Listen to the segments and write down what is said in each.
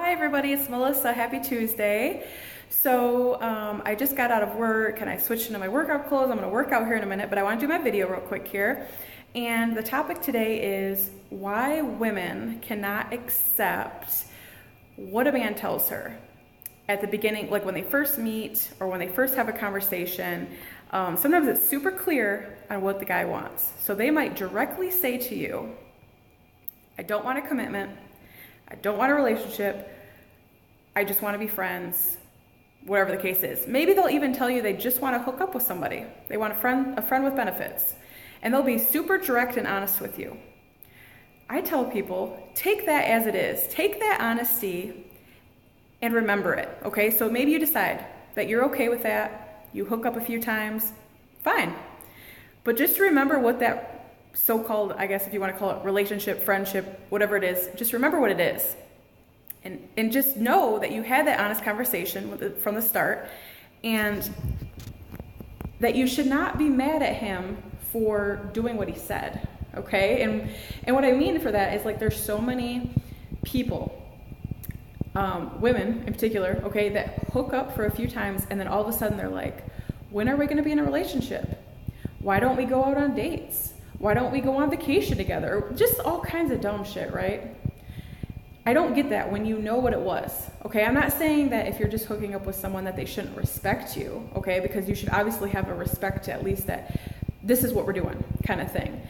Hi everybody, it's Melissa. Happy Tuesday. So I just got out of work and I switched into my workout clothes. I'm going to work out here in a minute, but I want to do my video real quick here. And the topic today is why women cannot accept what a man tells her at the beginning, like when they first meet or when they first have a conversation. Sometimes it's super clear on what the guy wants. So they might directly say to you, I don't want a commitment. I don't want a relationship. I just want to be friends, whatever the case is. Maybe they'll even tell you they just want to hook up with somebody. They want a friend with benefits. And they'll be super direct and honest with you. I tell people, take that as it is. Take that honesty and remember it, okay? So maybe you decide that you're okay with that. You hook up a few times, fine. But just remember what that so-called, I guess if you want to call it relationship, friendship, whatever it is, just remember what it is. And just know that you had that honest conversation from the start, and that you should not be mad at him for doing what he said, okay? And what I mean for that is, like, there's so many people, women in particular, okay, that hook up for a few times and then all of a sudden they're like, when are we going to be in a relationship? Why don't we go out on dates? Why don't we go on vacation together? Or just all kinds of dumb shit, right? I don't get that when you know what it was, okay? I'm not saying that if you're just hooking up with someone that they shouldn't respect you, okay? Because you should obviously have a respect to at least that this is what we're doing kind of thing.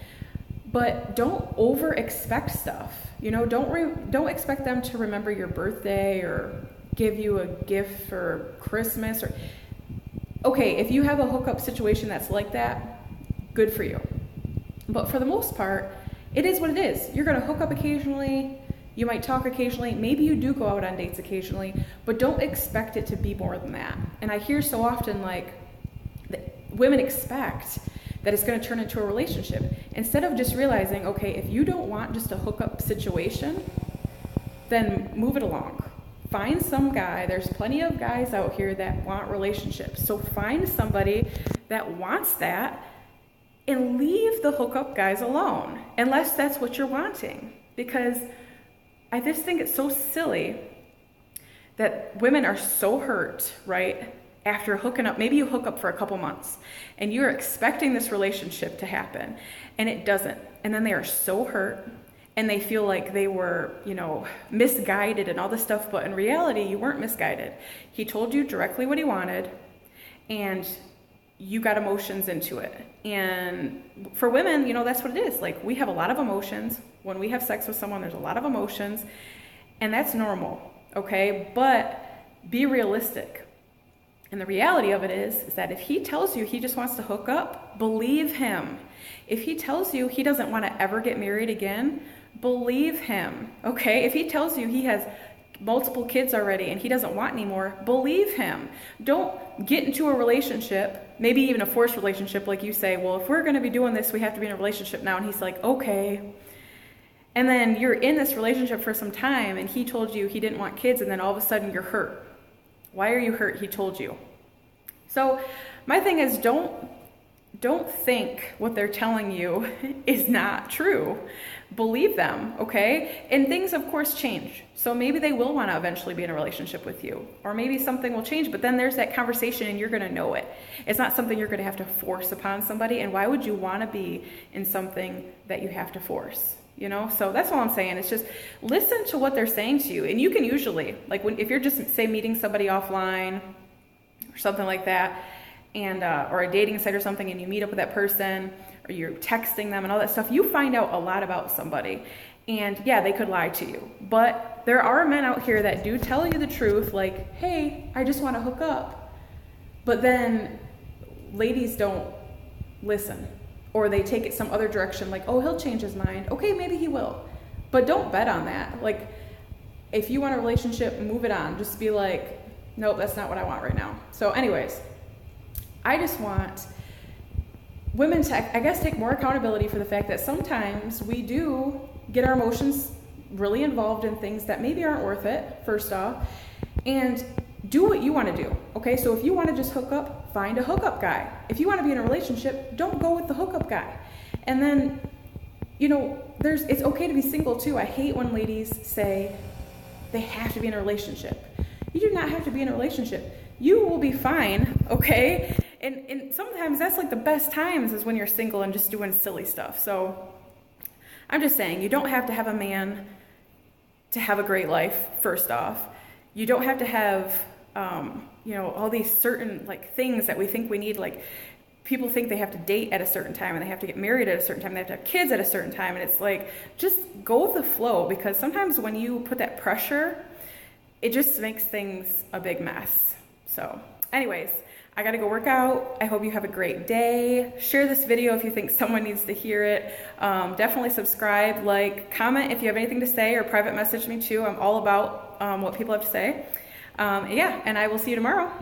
But don't over expect stuff. You know, don't expect them to remember your birthday or give you a gift for Christmas or, okay, if you have a hookup situation that's like that, good for you. But for the most part, it is what it is. You're going to hook up occasionally. You might talk occasionally. Maybe you do go out on dates occasionally, but don't expect it to be more than that. And I hear so often, like, women expect that it's going to turn into a relationship instead of just realizing, okay, if you don't want just a hookup situation, then move it along. Find some guy. There's plenty of guys out here that want relationships. So find somebody that wants that and leave the hookup guys alone, unless that's what you're wanting. Because I just think it's so silly that women are so hurt, right? After hooking up, maybe you hook up for a couple months and you're expecting this relationship to happen and it doesn't. And then they are so hurt and they feel like they were, misguided and all this stuff. But in reality, you weren't misguided. He told you directly what he wanted and you got emotions into it. And for women, that's what it is. Like, we have a lot of emotions. When we have sex with someone, there's a lot of emotions, and that's normal, okay? But be realistic. And the reality of it is that if he tells you he just wants to hook up, believe him. If he tells you he doesn't want to ever get married again, believe him, okay? If he tells you he has multiple kids already and he doesn't want any more, believe him. Don't get into a relationship, maybe even a forced relationship, like you say, well, if we're going to be doing this, we have to be in a relationship now. And he's like, okay. And then you're in this relationship for some time and he told you he didn't want kids, and then all of a sudden you're hurt. Why are you hurt? He told you. So my thing is, don't think what they're telling you is not true. Believe them, okay? And things, of course, change. So maybe they will want to eventually be in a relationship with you. Or maybe something will change, but then there's that conversation and you're going to know it. It's not something you're going to have to force upon somebody. And why would you want to be in something that you have to force? So that's all I'm saying. It's just listen to what they're saying to you. And you can usually, like, if you're just, say, meeting somebody offline or something like that, and or a dating site or something, and you meet up with that person, or you're texting them and all that stuff, you find out a lot about somebody. And yeah, they could lie to you. But there are men out here that do tell you the truth, like, hey, I just want to hook up. But then ladies don't listen. Or they take it some other direction, like, oh, he'll change his mind. Okay, maybe he will. But don't bet on that. Like, if you want a relationship, move it on. Just be like, nope, that's not what I want right now. So anyways, I just want women to, I guess, take more accountability for the fact that sometimes we do get our emotions really involved in things that maybe aren't worth it, first off, and do what you want to do, okay? So if you want to just hook up, find a hookup guy. If you want to be in a relationship, don't go with the hookup guy. And then, it's okay to be single too. I hate when ladies say, they have to be in a relationship. You do not have to be in a relationship. You will be fine, okay? And sometimes that's like the best times is when you're single and just doing silly stuff. So I'm just saying, you don't have to have a man to have a great life, first off. You don't have to have, you know, all these certain like things that we think we need. Like people think they have to date at a certain time and they have to get married at a certain time. They have to have kids at a certain time. And it's like, just go with the flow, because sometimes when you put that pressure, it just makes things a big mess. So anyways, I gotta go work out. I hope you have a great day. Share this video if you think someone needs to hear it. Definitely subscribe, like, comment if you have anything to say, or private message me too. I'm all about what people have to say. Yeah, and I will see you tomorrow.